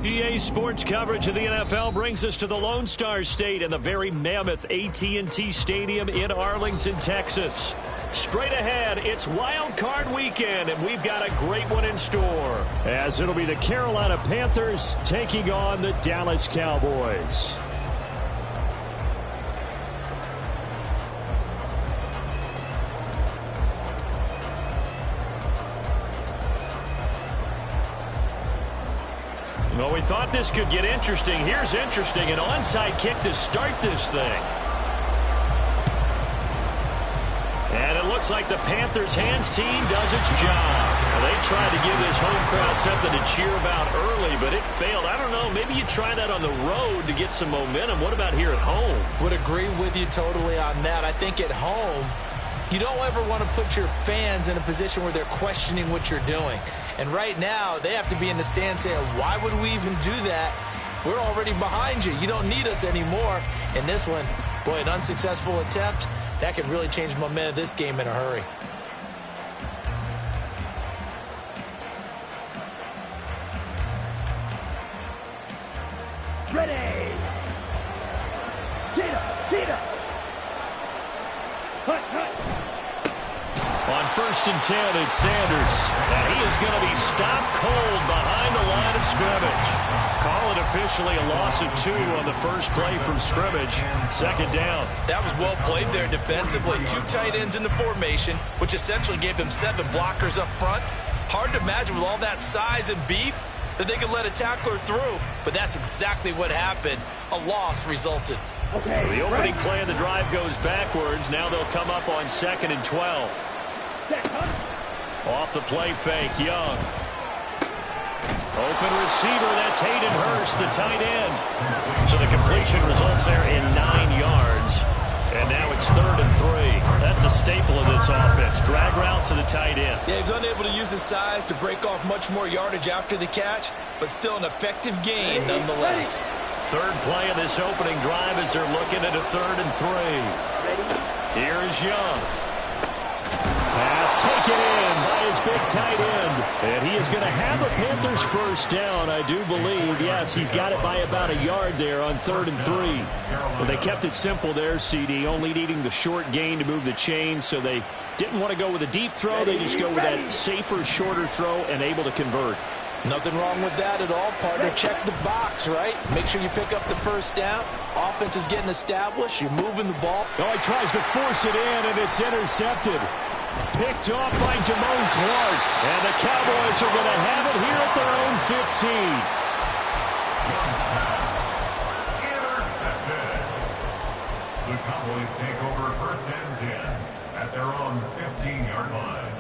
EA Sports coverage of the NFL brings us to the Lone Star State and the very mammoth AT&T Stadium in Arlington, Texas. Straight ahead, it's Wild Card Weekend, and we've got a great one in store, as it'll be the Carolina Panthers taking on the Dallas Cowboys. Well, we thought this could get interesting. Here's interesting. An onside kick to start this thing. And it looks like the Panthers hands team does its job. Well, they tried to give this home crowd something to cheer about early, but it failed. I don't know. Maybe you try that on the road to get some momentum. What about here at home? Would agree with you totally on that. I think at home, you don't ever want to put your fans in a position where they're questioning what you're doing. And right now, they have to be in the stand saying, why would we even do that? We're already behind you. You don't need us anymore. And this one, boy, an unsuccessful attempt, that could really change the momentum of this game in a hurry. Ready! Cheetah! Cut! On 1st and 10, it's Sanders. And he is going to be stopped cold behind the line of scrimmage. Call it officially a loss of 2 on the first play from scrimmage. 2nd down. That was well played there defensively. 2 tight ends in the formation, which essentially gave them 7 blockers up front. Hard to imagine with all that size and beef that they could let a tackler through. But that's exactly what happened. A loss resulted. Okay, the opening play of the drive goes backwards. Now they'll come up on 2nd and 12. Off the play fake, Young. Open receiver, that's Hayden Hurst, the tight end. So the completion results there in 9 yards. And now it's 3rd and 3. That's a staple of this offense. Drag route to the tight end. Yeah, he's unable to use his size to break off much more yardage after the catch, but still an effective gain nonetheless. 3rd play of this opening drive as they're looking at a 3rd and 3. Here is Young. Pass taken in by his big tight end. And he is going to have a Panthers first down, I do believe. Yes, he's got it by about a yard there on 3rd and 3. Well, they kept it simple there, CD, only needing the short gain to move the chains, so they didn't want to go with a deep throw. They just go with that safer, shorter throw and able to convert. Nothing wrong with that at all, partner. Check the box, right? Make sure you pick up the first down. Offense is getting established. You're moving the ball. Oh, he tries to force it in, and it's intercepted. Picked off by Damone Clark. And the Cowboys are going to have it here at their own 15. Intercepted. The Cowboys take over 1st and 10 at their own 15-yard line.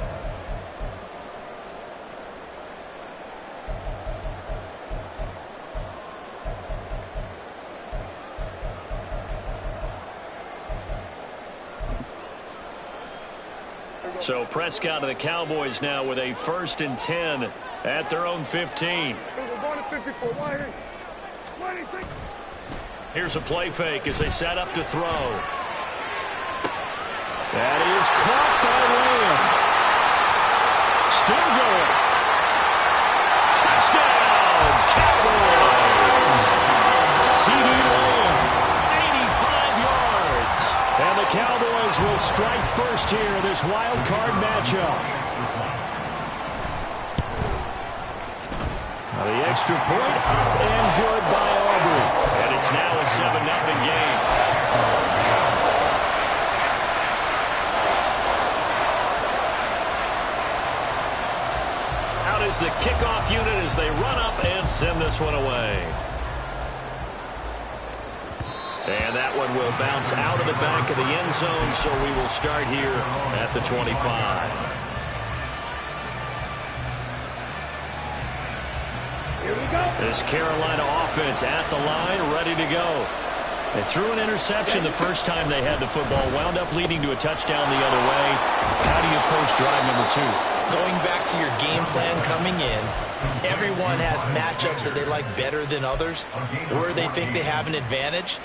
So Prescott and the Cowboys now with a 1st and 10 at their own 15. Here's a play fake as they set up to throw. That is caught by Lamb. Still going. Touchdown, Cowboys. CD Lamb, 85 yards. And the Cowboys will strike first here in this wild card matchup. Now the extra point up and good by Aubrey. And it's now a 7-0 game. Out is the kickoff unit as they run up and send this one away. And that one will bounce out of the back of the end zone, so we will start here at the 25. Here we go. This Carolina offense at the line, ready to go. They threw an interception the first time they had the football, wound up leading to a touchdown the other way. How do you approach drive number 2? Going back to your game plan coming in, everyone has matchups that they like better than others, where they think they have an advantage.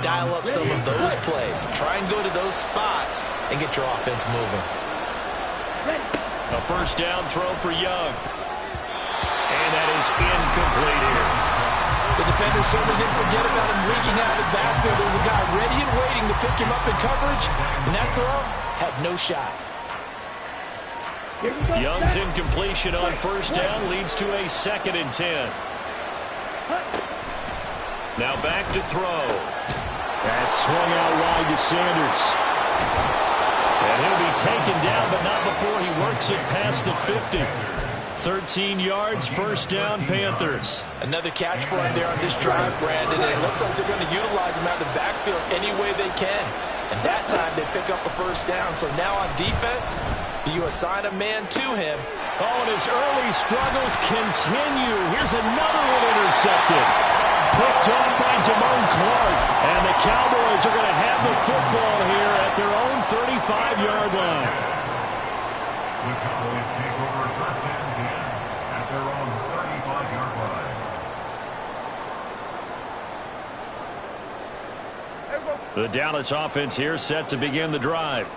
Dial up some of those plays. Try and go to those spots and get your offense moving. A 1st down throw for Young. And that is incomplete here. The defender certainly didn't forget about him leaking out of his backfield. There was a guy ready and waiting to pick him up in coverage, and that throw had no shot. Young's incompletion on first down leads to a 2nd and 10. Now back to throw. That's swung out wide to Sanders. And he'll be taken down, but not before he works it past the 50. 13 yards, first down, Panthers. Another catch for him there on this drive, Brandon, and it looks like they're going to utilize him out of the backfield any way they can. And that time they pick up a first down. So now on defense, do you assign a man to him? Oh, and his early struggles continue. Here's another one intercepted. Picked off by Damone Clark. And the Cowboys are going to have the football here at their own 35-yard line. The Cowboys take over first and 10 at their own 35-yard line. The Dallas offense here set to begin the drive.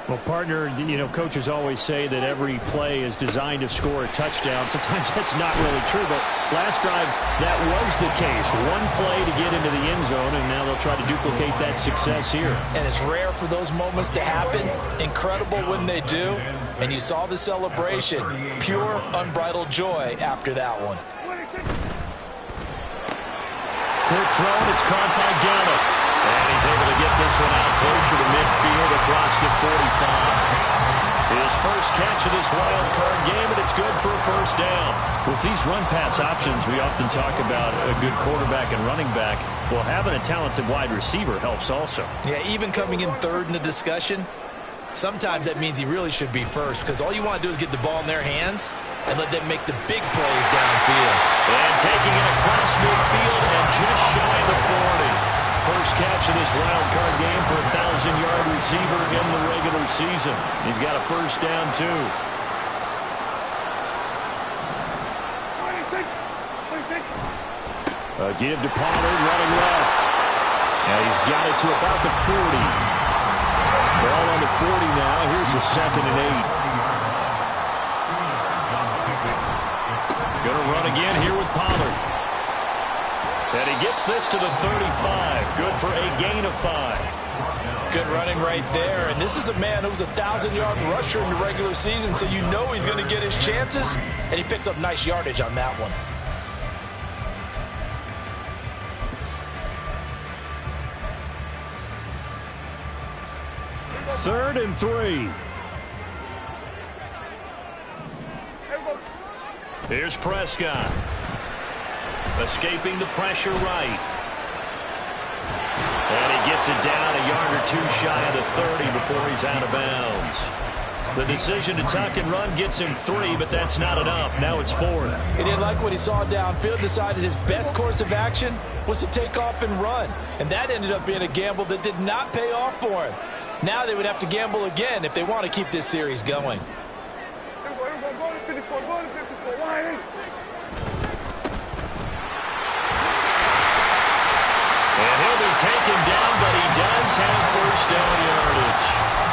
Well, partner, you know, coaches always say that every play is designed to score a touchdown. Sometimes that's not really true, but last drive that was the case. One play to get into the end zone, and now they'll try to duplicate that success here. And it's rare for those moments to happen. Incredible when they do. And you saw the celebration. Pure, unbridled joy after that one. Quick throw, and it's caught by Gallup. And he's able to get this one out closer to midfield across the 45. His first catch of this wild card game, and it's good for a first down. With these run-pass options, we often talk about a good quarterback and running back. Well, having a talented wide receiver helps also. Yeah, even coming in third in the discussion, sometimes that means he really should be first, because all you want to do is get the ball in their hands and let them make the big plays downfield. And taking it across midfield and just shy of the 40. First catch of this wild card game for a 1,000-yard receiver in the regular season. He's got a first down, too. A give to Pollard, running left. And he's got it to about the 40. Ball on the 40 now. Here's a 2nd and 8. Going to run again here with Pollard. And he gets this to the 35. Good for a gain of 5. Good running right there. And this is a man who's a 1,000-yard rusher in the regular season, so you know he's going to get his chances. And he picks up nice yardage on that one. Third and 3. Here's Prescott. Escaping the pressure right. And he gets it down a yard or two shy of the 30 before he's out of bounds. The decision to tuck and run gets him 3, but that's not enough. Now it's 4th. He didn't like what he saw downfield, decided his best course of action was to take off and run. And that ended up being a gamble that did not pay off for him. Now they would have to gamble again if they want to keep this series going. And he'll be taken down, but he does have first down yardage.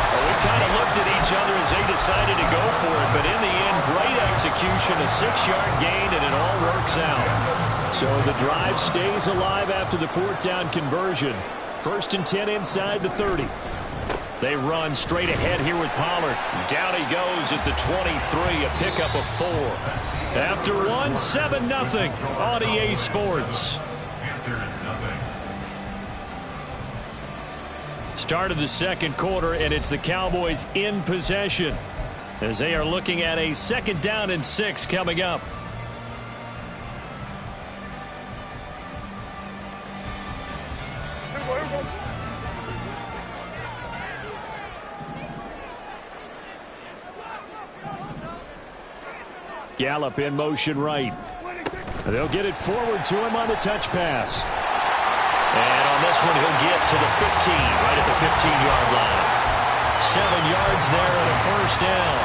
Well, we kind of looked at each other as they decided to go for it, but in the end, great execution, a 6-yard gain, and it all works out. So the drive stays alive after the 4th down conversion. 1st and 10 inside the 30. They run straight ahead here with Pollard. Down he goes at the 23, a pickup of 4. After one, 7-0 on EA Sports. Start of the second quarter, and it's the Cowboys in possession as they are looking at a 2nd down and 6 coming up. Gallup in motion right. They'll get it forward to him on the touch pass. And on this one, he'll get to the 15, right at the 15-yard line. 7 yards there and a first down.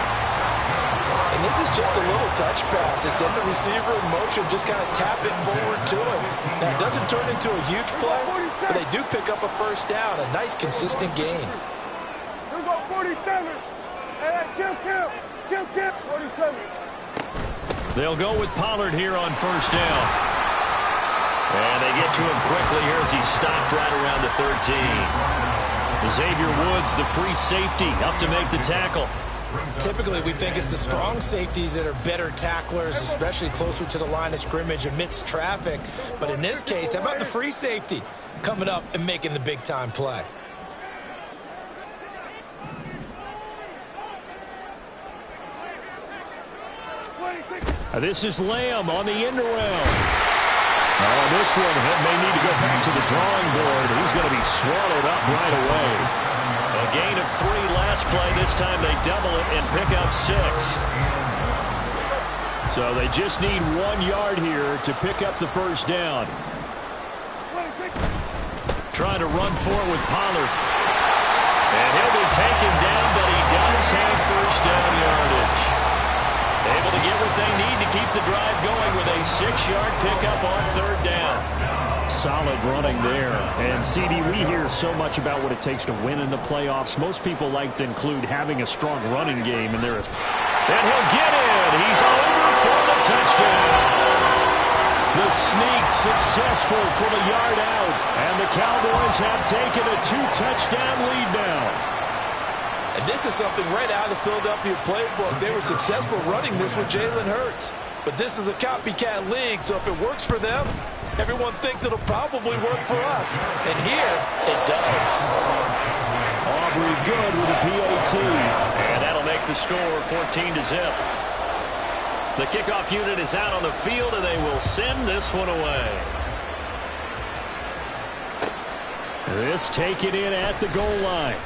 And this is just a little touch pass. They send the receiver in motion, just kind of tap it forward to him. Now, it doesn't turn into a huge play, but they do pick up a first down, a nice, consistent gain. Here we go, 47. Hey, Jim Kemp. 47. They'll go with Pollard here on first down. And they get to him quickly here as he's stopped right around the 13. Xavier Woods, the free safety, up to make the tackle. Typically, we think it's the strong safeties that are better tacklers, especially closer to the line of scrimmage amidst traffic. But in this case, how about the free safety coming up and making the big-time play? This is Lamb on the end around. Oh, this one may need to go back to the drawing board. He's going to be swallowed up right away. A gain of 3 last play. This time they double it and pick up 6. So they just need 1 yard here to pick up the first down. Trying to run forward with Pollard. And he'll be taken down, but he does have first down yardage. Able to get what they need to keep the drive going with a 6-yard pickup on 3rd down. Solid running there. And, CD, we hear so much about what it takes to win in the playoffs. Most people like to include having a strong running game. And there is. And he'll get in. He's over for the touchdown. The sneak successful for the yard out. And the Cowboys have taken a 2-touchdown lead now. And this is something right out of the Philadelphia playbook. They were successful running this with Jalen Hurts. But this is a copycat league, so if it works for them, everyone thinks it'll probably work for us. And here, it does. Aubrey good with a PAT. And that'll make the score 14-0. The kickoff unit is out on the field, and they will send this one away. This taken in at the goal line.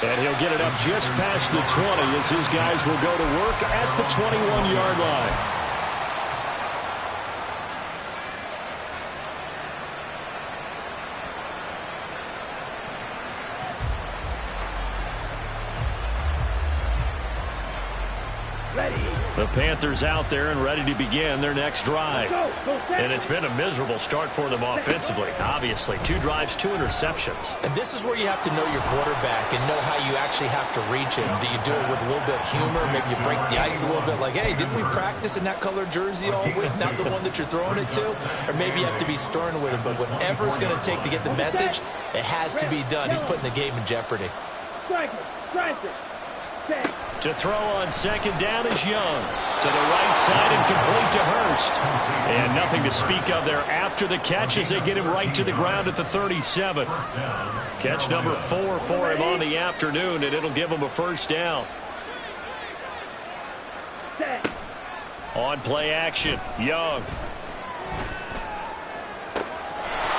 And he'll get it up just past the 20 as his guys will go to work at the 21-yard line. The Panthers out there and ready to begin their next drive. And it's been a miserable start for them offensively. Obviously, 2 drives, 2 interceptions. And this is where you have to know your quarterback and know how you actually have to reach him. Do you do it with a little bit of humor? Maybe you break the ice a little bit like, hey, didn't we practice in that color jersey all week, not the one that you're throwing it to? Or maybe you have to be stern with him. But whatever it's going to take to get the message, it has to be done. He's putting the game in jeopardy. To throw on 2nd down is Young. To the right side and complete to Hurst. And nothing to speak of there after the catch as they get him right to the ground at the 37. Catch number 4 for him on the afternoon, and it'll give him a first down. On play action, Young.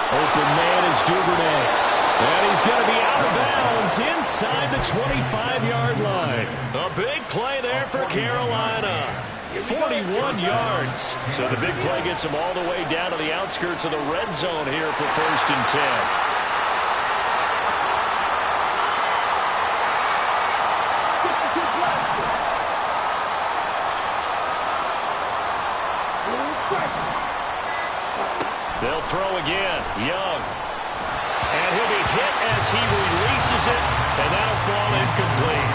Open man is Duvernay. And he's going to be out of bounds inside the 25-yard line. A big play there for Carolina. 41 yards. So the big play gets him all the way down to the outskirts of the red zone here for 1st and 10. They'll throw again. Young. And he'll be hit as he releases it, and that'll fall incomplete.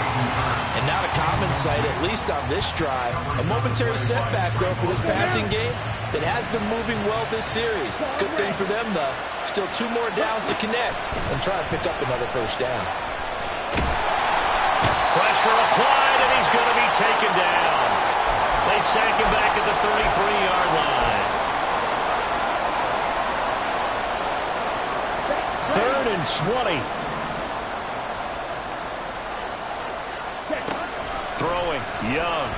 And not a common sight, at least on this drive. A momentary setback, though, for this passing game that has been moving well this series. Good thing for them, though. Still 2 more downs to connect and try to pick up another first down. Pressure applied, and he's going to be taken down. They sack him back at the 33-yard line. 3rd and 20. Throwing, Young.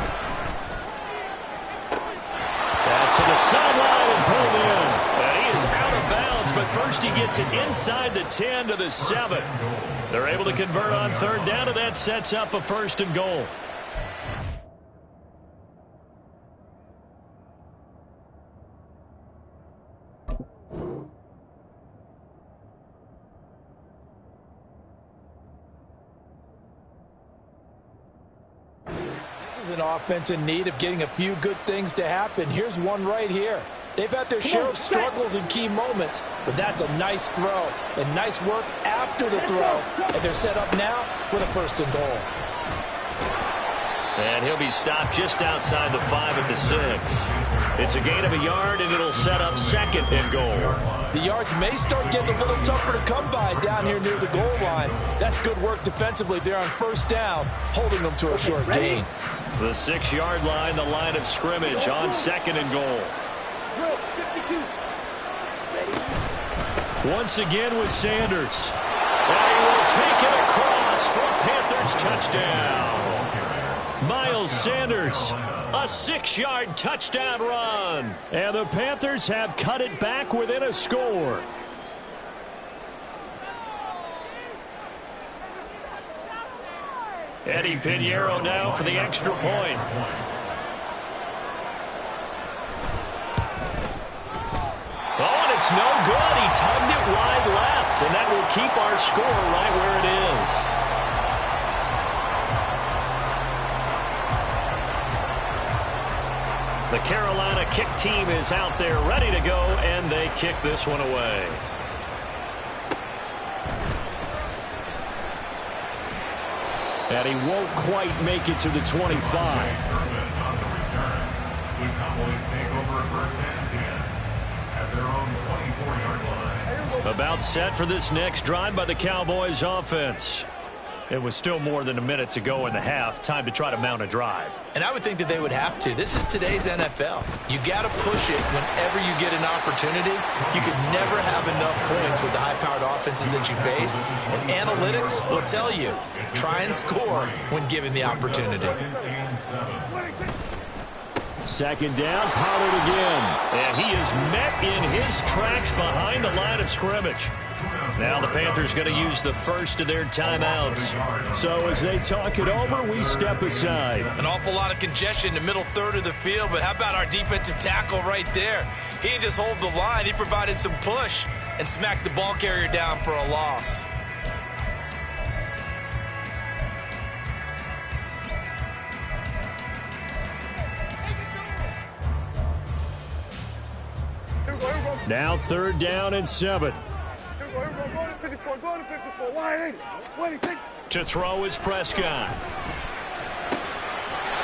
Pass to the sideline and pulled in. And he is out of bounds, but first he gets it inside the 10 to the 7. They're able to convert on 3rd down, and that sets up a 1st and goal. An offense in need of getting a few good things to happen. Here's one right here. They've had their share of struggles in key moments, but that's a nice throw and nice work after the throw, and they're set up now with a 1st and goal. And he'll be stopped just outside the 5 at the 6. It's a gain of a yard, and it'll set up 2nd and goal. The yards may start getting a little tougher to come by down here near the goal line. That's good work defensively there on 1st down, holding them to a short gain. The 6-yard line, the line of scrimmage on 2nd and goal. Once again with Sanders. And he will take it across for a Panthers touchdown. Miles Sanders, a 6-yard touchdown run. And the Panthers have cut it back within a score. Eddie Pinheiro now for the extra point. Oh, and it's no good. He tugged it wide left, and that will keep our score right where it is. The Carolina kick team is out there ready to go, and they kick this one away. And he won't quite make it to the 25. The Cowboys take over 1st and 10 at their own 24-yard line. About set for this next drive by the Cowboys offense. It was still more than a minute to go in the half. Time to try to mount a drive. And I would think that they would have to. This is today's NFL. You got to push it whenever you get an opportunity. You could never have enough points with the high-powered offenses that you face. And analytics will tell you, try and score when given the opportunity. 2nd down, Pollard again. And he is met in his tracks behind the line of scrimmage. Now the Panthers going to use the first of their timeouts. So as they talk it over, we step aside. An awful lot of congestion in the middle third of the field, but how about our defensive tackle right there? He didn't just hold the line. He provided some push and smacked the ball carrier down for a loss. Now 3rd down and 7. To throw is Prescott.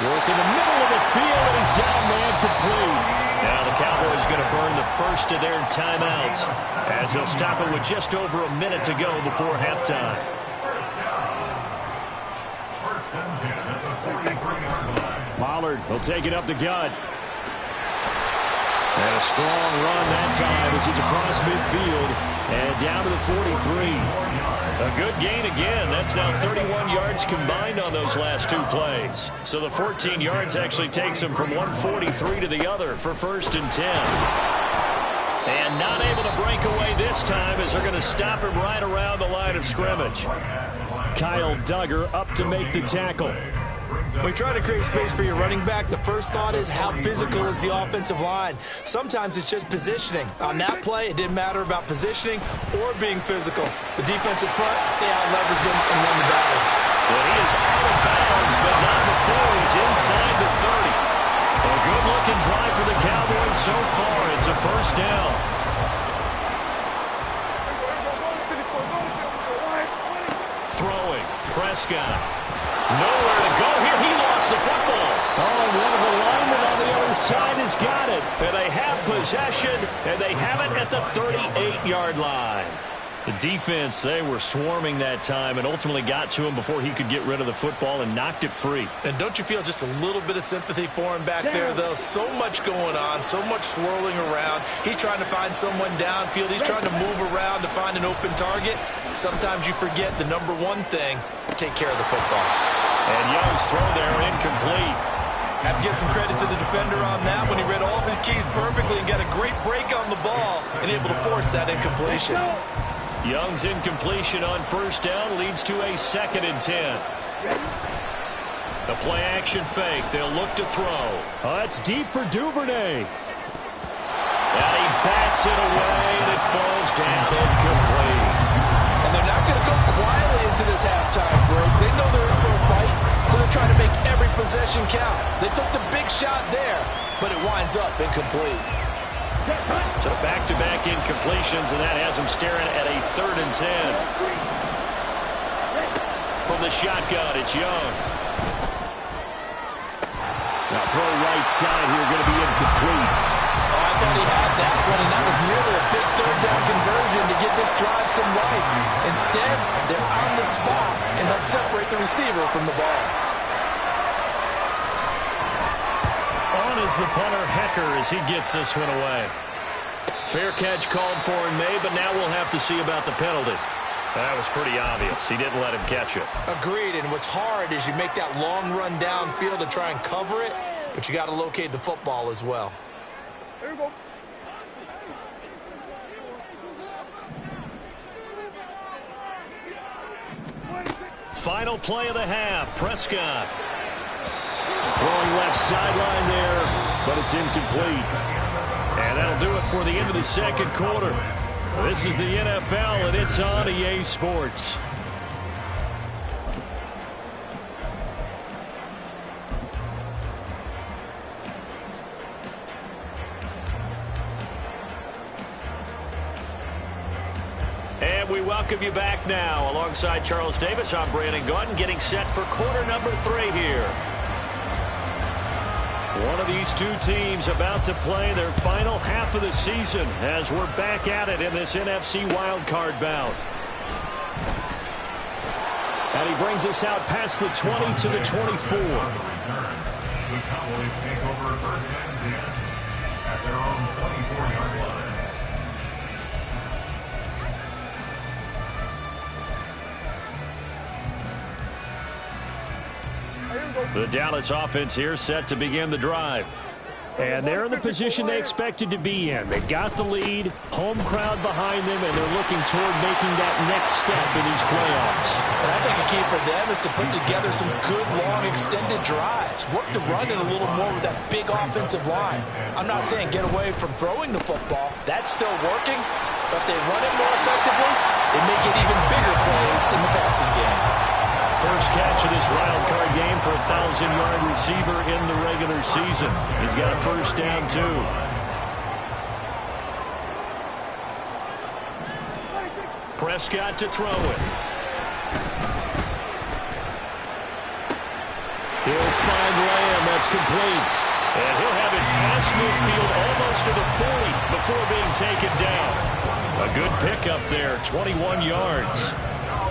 Work in the middle of the field, and he's got a man complete. Now the Cowboys going to burn the first of their timeouts as they'll stop it with just over a minute to go before halftime. 1st and 10 at the 43-yard line. Pollard will take it up the gut. And a strong run that time as he's across midfield and down to the 43. A good gain again. That's now 31 yards combined on those last 2 plays. So the 14 yards actually takes him from 143 to the other for 1st and 10. And not able to break away this time as they're going to stop him right around the line of scrimmage. Kyle Duggar up to make the tackle. When you try to create space for your running back, the first thought is how physical is the offensive line. Sometimes it's just positioning. On that play, it didn't matter about positioning or being physical. The defensive front, they out-leveraged him and won the battle. Well, he is out of bounds, but not before he's inside the 30. A good-looking drive for the Cowboys so far. It's a 1st down. Throwing, Prescott. Nowhere to go here. He lost the football. Oh, and one of the linemen on the other side has got it. And they have possession, and they have it at the 38-yard line. The defense, they were swarming that time and ultimately got to him before he could get rid of the football and knocked it free. And don't you feel just a little bit of sympathy for him back there, though? So much going on, so much swirling around. He's trying to find someone downfield. He's trying to move around to find an open target. Sometimes you forget the number one thing, take care of the football. And Young's throw there incomplete. Have to give some credit to the defender on that when he read all of his keys perfectly and got a great break on the ball and able to force that incompletion. Young's incompletion on 1st down leads to a 2nd and 10. The play action fake. They'll look to throw. Oh, that's deep for Duvernay. And he bats it away, and it falls down incomplete. And they're not going to go quietly into this halftime break. They know they're in for a fight, so they're trying to make every possession count. They took the big shot there, but it winds up incomplete. So back-to-back incompletions, and that has him staring at a 3rd and 10. From the shotgun, it's Young. Now throw right side here, going to be incomplete. Oh, I thought he had that one, and that was nearly a big third down conversion to give this drive some life. Instead, they're on the spot and help separate the receiver from the ball. On is the punter, Hecker, as he gets this one away. Fair catch called for and made, but now we'll have to see about the penalty. That was pretty obvious. He didn't let him catch it. Agreed, and what's hard is you make that long run downfield to try and cover it, but you got to locate the football as well. Here we go. Final play of the half, Prescott. Throwing left sideline there, but it's incomplete. And that'll do it for the end of the second quarter. This is the NFL, and it's on EA Sports. And we welcome you back now. Alongside Charles Davis, I'm Brandon Gaudin, getting set for quarter number 3 here. One of these two teams about to play their final half of the season as we're back at it in this NFC wildcard bout. And he brings us out past the 20 to the 24. The Cowboys take over first and 10 at their own 24-yard line. The Dallas offense here set to begin the drive. And they're in the position they expected to be in. They've got the lead, home crowd behind them, and they're looking toward making that next step in these playoffs. And I think a key for them is to put together some good, long, extended drives. Work the run in a little more with that big offensive line. I'm not saying get away from throwing the football. That's still working. But if they run it more effectively, they may get even bigger plays in the passing game. First catch of this wild card game for a 1,000-yard receiver in the regular season. He's got a first down, too. Prescott to throw it. He'll find Lamb. That's complete. And he'll have it past midfield almost to the 40 before being taken down. A good pickup there, 21 yards.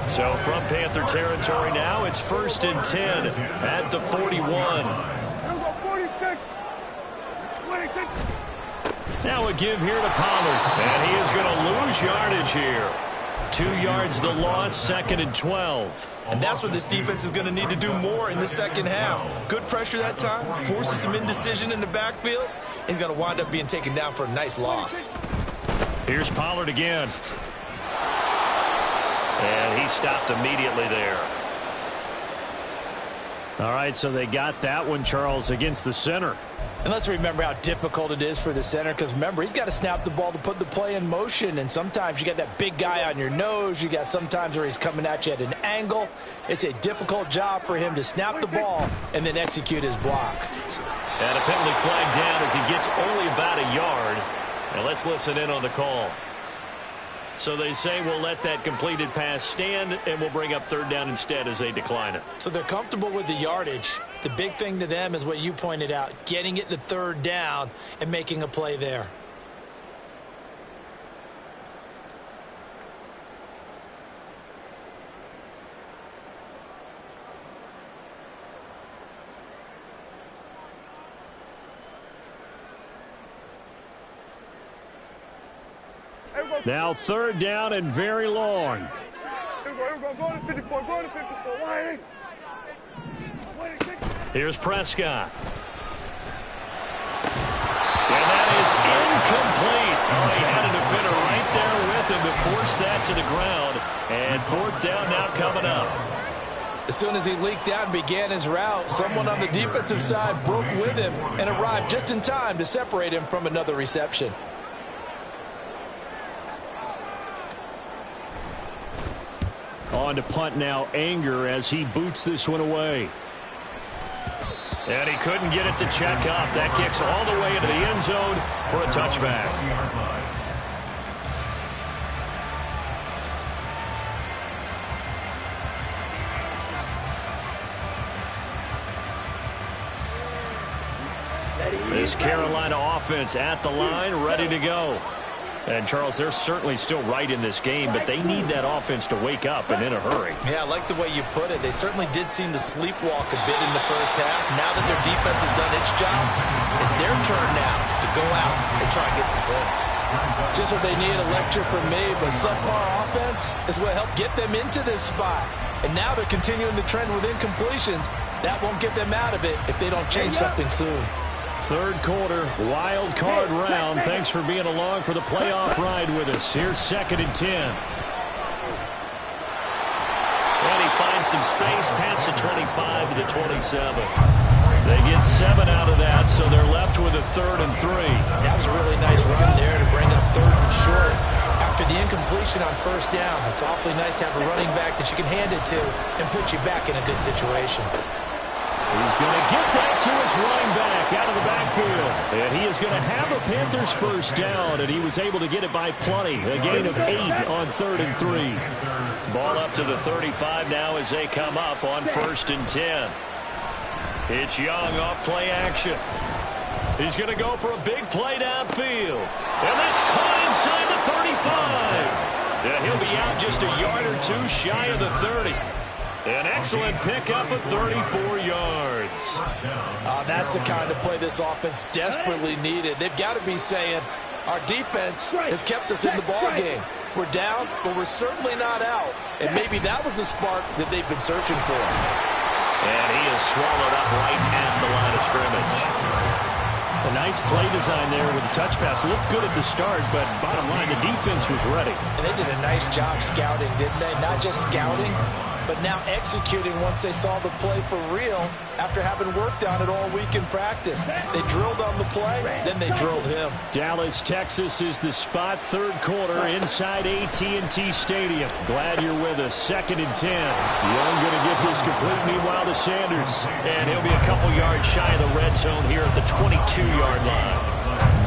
So from Panther territory now, it's 1st and 10 at the 41. Now a give here to Pollard, and he is going to lose yardage here. 2 yards the loss, 2nd and 12. And that's what this defense is going to need to do more in the second half. Good pressure that time, forces some indecision in the backfield. He's going to wind up being taken down for a nice loss. Here's Pollard again. And he stopped immediately there. All right, so they got that one, Charles, against the center. And let's remember how difficult it is for the center, because remember, he's got to snap the ball to put the play in motion, and sometimes you got that big guy on your nose. You got sometimes where he's coming at you at an angle. It's a difficult job for him to snap the ball and then execute his block. And a penalty flag down as he gets only about a yard. And let's listen in on the call. So they say we'll let that completed pass stand, and we'll bring up 3rd down instead as they decline it. So they're comfortable with the yardage. The big thing to them is what you pointed out, getting it to 3rd down and making a play there. Now 3rd down and very long. Here we go. Go to 54. Go to 54. Here's Prescott. And that is incomplete. Oh, he had a defender right there with him to force that to the ground. And 4th down now coming up. As soon as he leaked out and began his route, someone on the defensive side broke with him and arrived just in time to separate him from another reception. On to punt now, Anger, as he boots this one away. And he couldn't get it to check up. That kicks all the way into the end zone for a touchback. This Carolina offense at the line, ready to go. And, Charles, they're certainly still right in this game, but they need that offense to wake up and in a hurry. Yeah, I like the way you put it. They certainly did seem to sleepwalk a bit in the first half. Now that their defense has done its job, it's their turn now to go out and try and get some points. Just what they need, a lecture from me, but subpar offense is what helped get them into this spot. And now they're continuing the trend with incompletions. That won't get them out of it if they don't change something soon. Third quarter, wild card round. Thanks for being along for the playoff ride with us. Here's 2nd and 10. And he finds some space past the 25 to the 27. They get 7 out of that, so they're left with a 3rd and 3. That was a really nice run there to bring up 3rd and short. After the incompletion on 1st down, it's awfully nice to have a running back that you can hand it to and put you back in a good situation. He's going to get that to his running back out of the backfield. And he is going to have a Panthers 1st down, and he was able to get it by plenty. A gain of 8 on 3rd and 3. Ball up to the 35 now as they come up on 1st and 10. It's Young off play action. He's going to go for a big play downfield. And that's caught inside the 35. And he'll be out just a yard or two shy of the 30. An excellent pickup of 34 yards. That's the kind of play this offense desperately needed. They've got to be saying, our defense has kept us in the ballgame. We're down, but we're certainly not out. And maybe that was the spark that they've been searching for. And he is swallowed up right at the line of scrimmage. A nice play design there with the touch pass. Looked good at the start, but bottom line, the defense was ready. And they did a nice job scouting, didn't they? Not just scouting, but now executing once they saw the play for real after having worked on it all week in practice. They drilled on the play, then they drilled him. Dallas, Texas is the spot. 3rd quarter inside AT&T Stadium. Glad you're with us. 2nd and 10. Young going to get this complete. Meanwhile to Sanders. And he'll be a couple yards shy of the red zone here at the 22-yard line.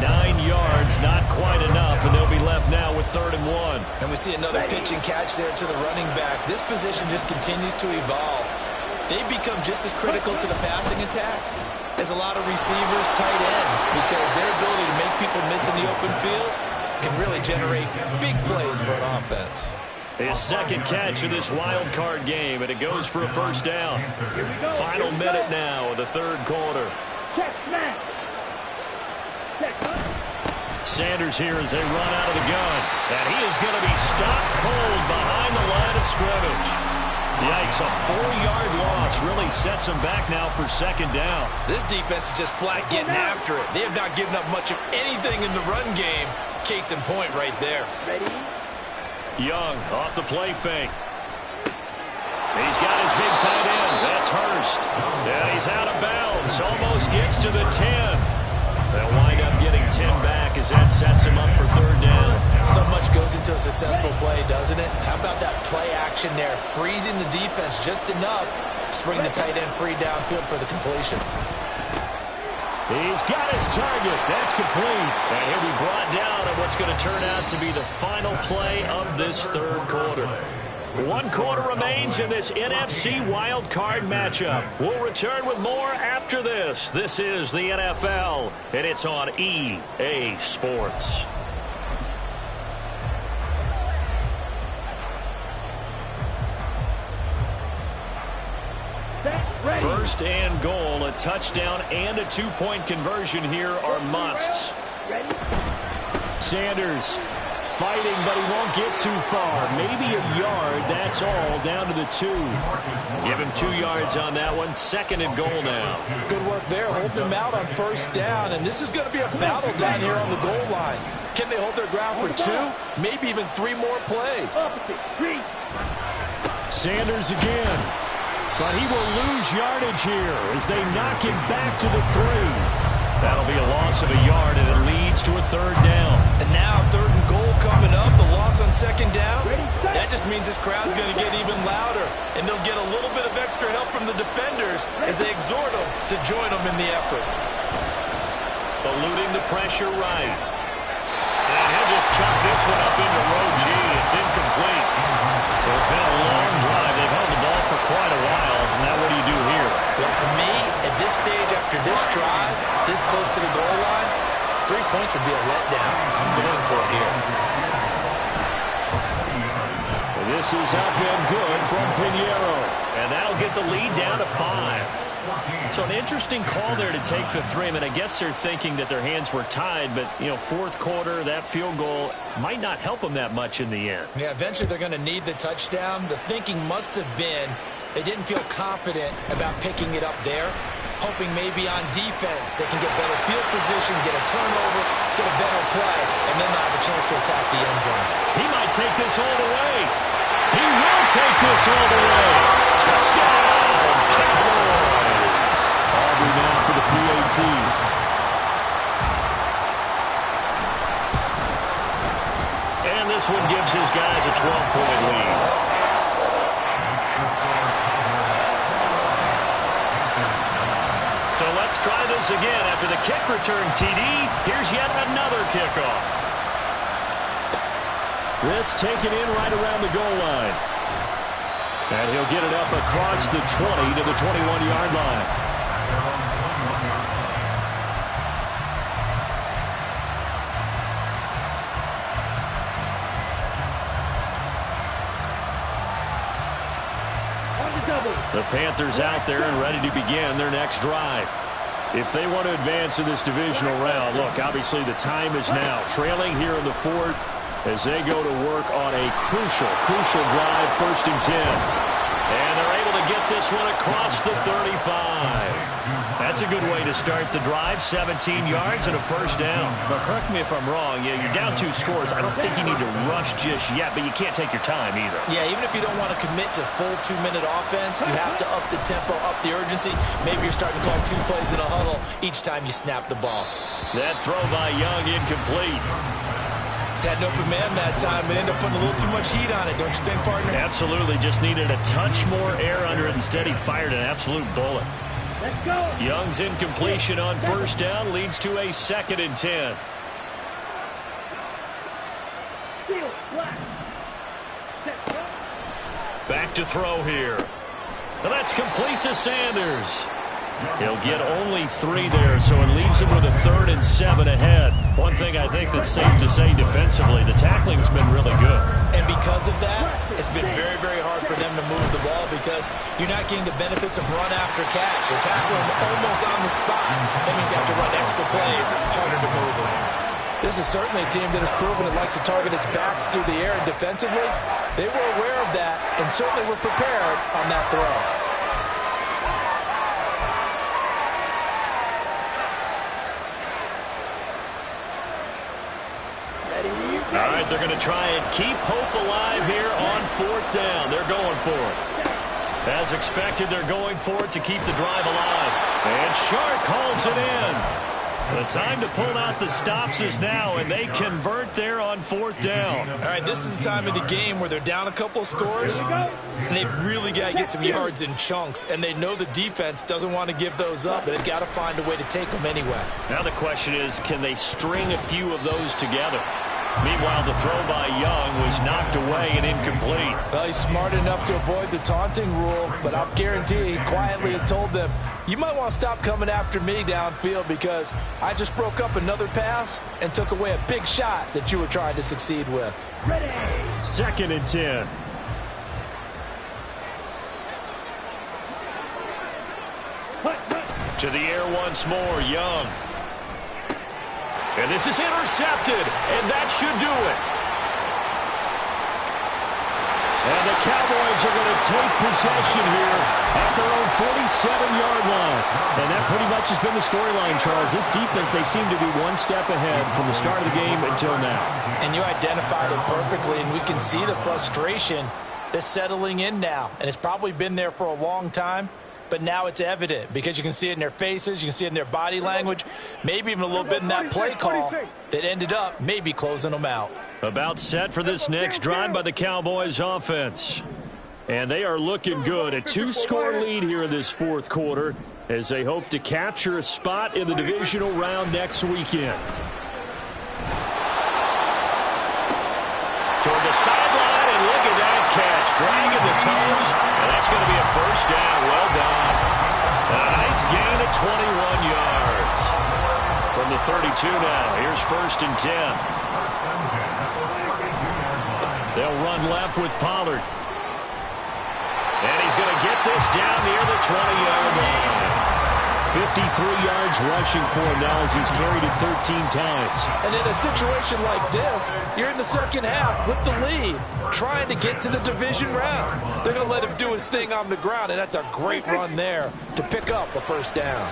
9 yards, not quite enough, and they'll be left now with 3rd and 1. And we see another pitch and catch there to the running back. This position just continues to evolve. They become just as critical to the passing attack as a lot of receivers, tight ends, because their ability to make people miss in the open field can really generate big plays for an offense. His 2nd catch of this wild card game, and it goes for a 1st down. Final minute now of the 3rd quarter. Sanders here as they run out of the gun. And he is going to be stopped cold behind the line of scrimmage. Yikes, a 4-yard loss really sets them back now for 2nd down. This defense is just flat getting after it. They have not given up much of anything in the run game. Case in point right there. Young off the play fake. He's got his big tight end. That's Hurst. And he's out of bounds. Almost gets to the 10. They'll wind up getting 10 back as that sets him up for 3rd down. So much goes into a successful play, doesn't it? How about that play action there? Freezing the defense just enough to bring the tight end free downfield for the completion. He's got his target. That's complete. And he'll be brought down at what's going to turn out to be the final play of this 3rd quarter. 1 quarter remains in this NFC wild card matchup. We'll return with more after this. This is the NFL, and it's on EA Sports. First and goal, a touchdown and a 2-point conversion here are musts. Sanders fighting, but he won't get too far. Maybe a yard, that's all, down to the 2. Give him 2 yards on that one. 2nd and goal now. Good work there, holding them out on 1st down, and this is going to be a battle down here on the goal line. Can they hold their ground for 2, maybe even 3 more plays? Sanders again, but he will lose yardage here as they knock him back to the 3. That'll be a loss of a yard, and it leads to a 3rd down. And now 3rd and goal coming up, the loss on 2nd down. That just means this crowd's going to get even louder, and they'll get a little bit of extra help from the defenders as they exhort them to join them in the effort. Eluding the pressure right. And he'll just chuck this one up into row G. It's incomplete. So it's been a long drive. They've held the ball for quite a while. Now what do you do here? Well, to me, at this stage, after after this drive, this close to the goal line, 3 points would be a letdown. I'm going for it here. This is up and good from Pinheiro. And that'll get the lead down to 5. So an interesting call there to take the 3. I mean, I guess they're thinking that their hands were tied, but, you know, fourth quarter, that field goal might not help them that much in the end. Yeah, eventually they're going to need the touchdown. The thinking must have been they didn't feel confident about picking it up there, hoping maybe on defense they can get better field position, get a turnover, get a better play, and then they'll have a chance to attack the end zone. He might take this all the way. He will take this all the way. Touchdown, Cowboys. Aubrey now for the PAT. And this one gives his guys a 12-point lead. So let's try this again. After the kick return, TD, here's yet another kickoff. This taken in right around the goal line. And he'll get it up across the 20 to the 21-yard line. The Panthers out there and ready to begin their next drive. If they want to advance in this divisional round, look, obviously the time is now. Trailing here in the fourth as they go to work on a crucial drive, 1st and 10. And they're able to get this one across the 35. That's a good way to start the drive, 17 yards and a 1st down. But correct me if I'm wrong, you're down 2 scores. I don't think you need to rush just yet, but you can't take your time either. Yeah, even if you don't want to commit to full 2-minute offense, you have to up the tempo, up the urgency. Maybe you're starting to call 2 plays in a huddle each time you snap the ball. That throw by Young incomplete. Had an open man that time and ended up putting a little too much heat on it, don't you think, partner? Absolutely. Just needed a touch more air under it. Instead, he fired an absolute bullet. Let's go. Young's incompletion on 1st down leads to a 2nd and 10. Back to throw here. Now that's complete to Sanders. He'll get only 3 there, so it leaves him with a 3rd and 7 ahead. One thing I think that's safe to say defensively, the tackling's been really good. And because of that, it's been very, very hard for them to move the ball because you're not getting the benefits of run after catch. You're tackling them almost on the spot. That means you have to run extra plays, harder to move them. This is certainly a team that has proven it likes to target its backs through the air, and defensively, they were aware of that and certainly were prepared on that throw. All right, they're going to try and keep hope alive here on 4th down. They're going for it. As expected, they're going for it to keep the drive alive. And Shark calls it in. The time to pull out the stops is now, and they convert there on 4th down. All right, this is the time of the game where they're down a couple of scores, and they've really got to get some yards in chunks, and they know the defense doesn't want to give those up, but they've got to find a way to take them anyway. Now the question is, can they string a few of those together? Meanwhile, the throw by Young was knocked away and incomplete. Well, he's smart enough to avoid the taunting rule, but I'll guarantee he quietly has told them, you might want to stop coming after me downfield because I just broke up another pass and took away a big shot that you were trying to succeed with. Ready. 2nd and 10. To the air once more, Young. And this is intercepted, and that should do it. And the Cowboys are going to take possession here at their own 47-yard line. And that pretty much has been the storyline, Charles. This defense, they seem to be one step ahead from the start of the game until now. And you identified it perfectly, and we can see the frustration that's settling in now. And it's probably been there for a long time. But now it's evident because you can see it in their faces, you can see it in their body language, maybe even a little bit in that play call that ended up maybe closing them out. About set for this next drive by the Cowboys offense. And they are looking good. A 2-score lead here in this 4th quarter as they hope to capture a spot in the divisional round next weekend. Toward the sideline, and look at that catch. Dragging the toes, and that's going to be a 1st down. Well done. A nice gain of at 21 yards. From the 32 now, here's 1st and 10. They'll run left with Pollard. And he's going to get this down near the 20-yard line. 53 yards rushing for him now as he's carried it 13 times. And in a situation like this, you're in the second half with the lead, trying to get to the division round. They're going to let him do his thing on the ground, and that's a great run there to pick up the first down.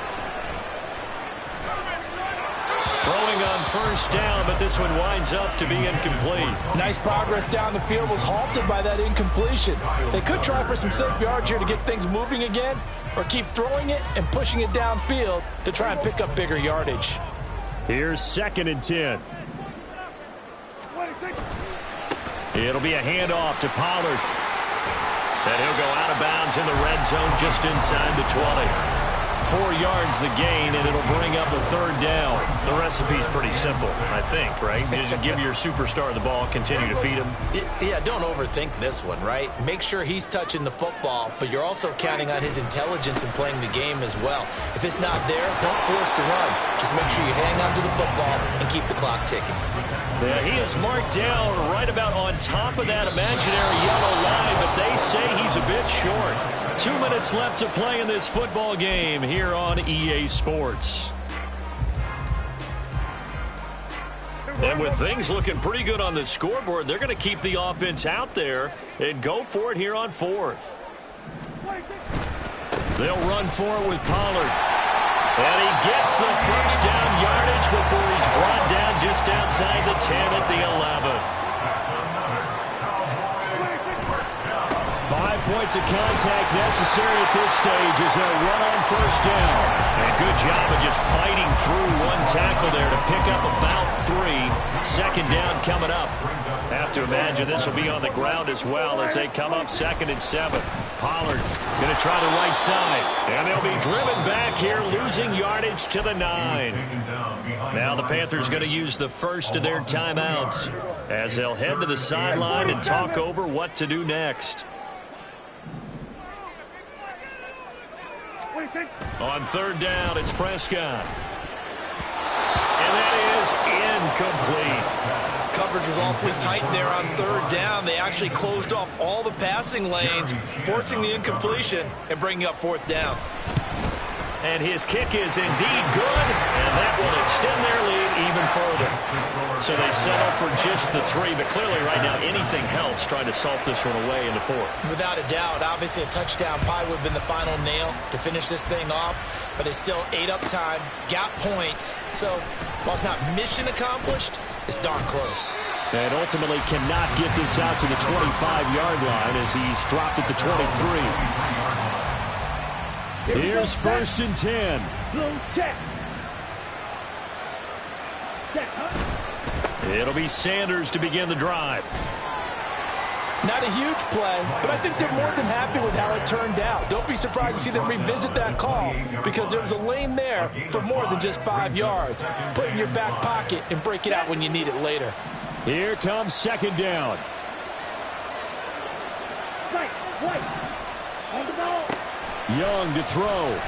Throwing on 1st down, but this one winds up to be incomplete. Nice progress down the field, was halted by that incompletion. They could try for some safe yards here to get things moving again, or keep throwing it and pushing it downfield to try and pick up bigger yardage. Here's 2nd and 10. It'll be a handoff to Pollard. And he'll go out of bounds in the red zone just inside the 20. 4 yards the gain, and it'll bring up a 3rd down. The recipe's pretty simple, I think, right? Just give your superstar the ball, continue to feed him. Yeah, don't overthink this one, right? Make sure he's touching the football, but you're also counting on his intelligence in playing the game as well. If it's not there, don't force the run. Just make sure you hang on to the football and keep the clock ticking. Yeah, he is marked down right about on top of that imaginary yellow line, but they say he's a bit short. 2 minutes left to play in this football game here on EA Sports. And with things looking pretty good on the scoreboard, they're going to keep the offense out there and go for it here on 4th. They'll run for it with Pollard. And he gets the 1st down yardage before he's brought down just outside the 10 at the 11. 5 points of contact necessary at this stage as they'll run on 1st down. And good job of just fighting through one tackle there to pick up about 3. 2nd down coming up. Have to imagine this will be on the ground as well as they come up 2nd and 7. Pollard going to try the right side. And they'll be driven back here, losing yardage to the 9. Now the Panthers going to use the first of their timeouts as they'll head to the sideline and talk over what to do next. On 3rd down, it's Prescott. And that is incomplete. Coverage was awfully tight there on 3rd down. They actually closed off all the passing lanes, forcing the incompletion and bringing up 4th down. And his kick is indeed good, and that will extend their lead even further. So they settle for just the 3, but clearly right now anything helps trying to salt this one away into 4. Without a doubt, obviously a touchdown probably would have been the final nail to finish this thing off, but it's still ate up time, got points. So while it's not mission accomplished, it's darn close. And ultimately cannot get this out to the 25-yard line as he's dropped at the 23. Here's 1st and 10. It'll be Sanders to begin the drive. Not a huge play, but I think they're more than happy with how it turned out. Don't be surprised to see them revisit that call because there was a lane there for more than just 5 yards. Put it in your back pocket and break it out when you need it later. Here comes 2nd down. On the ball. Young to throw.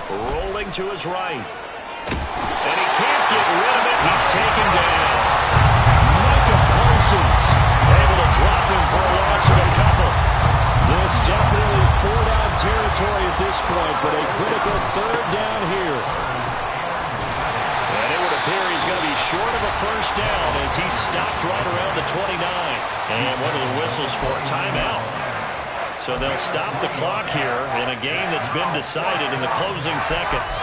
Rolling to his right. And he can't get rid of it. He's taken down. Micah Parsons able to drop him for a loss of a couple. This definitely 4-down territory at this point, but a critical 3rd down here. And it would appear he's going to be short of a 1st down as he's stopped right around the 29. And what are the whistles for? Timeout. So they'll stop the clock here in a game that's been decided in the closing seconds.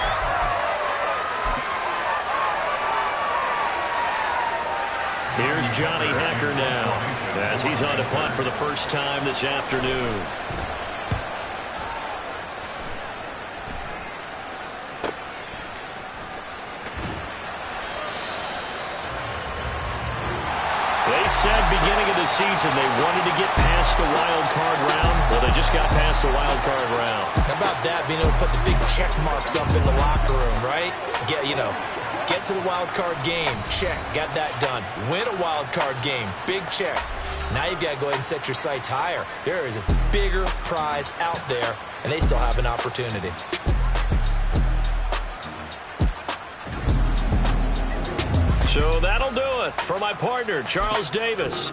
Here's Johnny Hecker now as he's on to punt for the first time this afternoon. They said beginning of the season they wanted to get past the wild card round. Well, they just got past the wild card round. How about that, being able to put the big check marks up in the locker room, right? Get to the wild card game, check, got that done. Win a wild card game, big check. Now you've got to go ahead and set your sights higher. There is a bigger prize out there, and they still have an opportunity. So that'll do it for my partner, Charles Davis.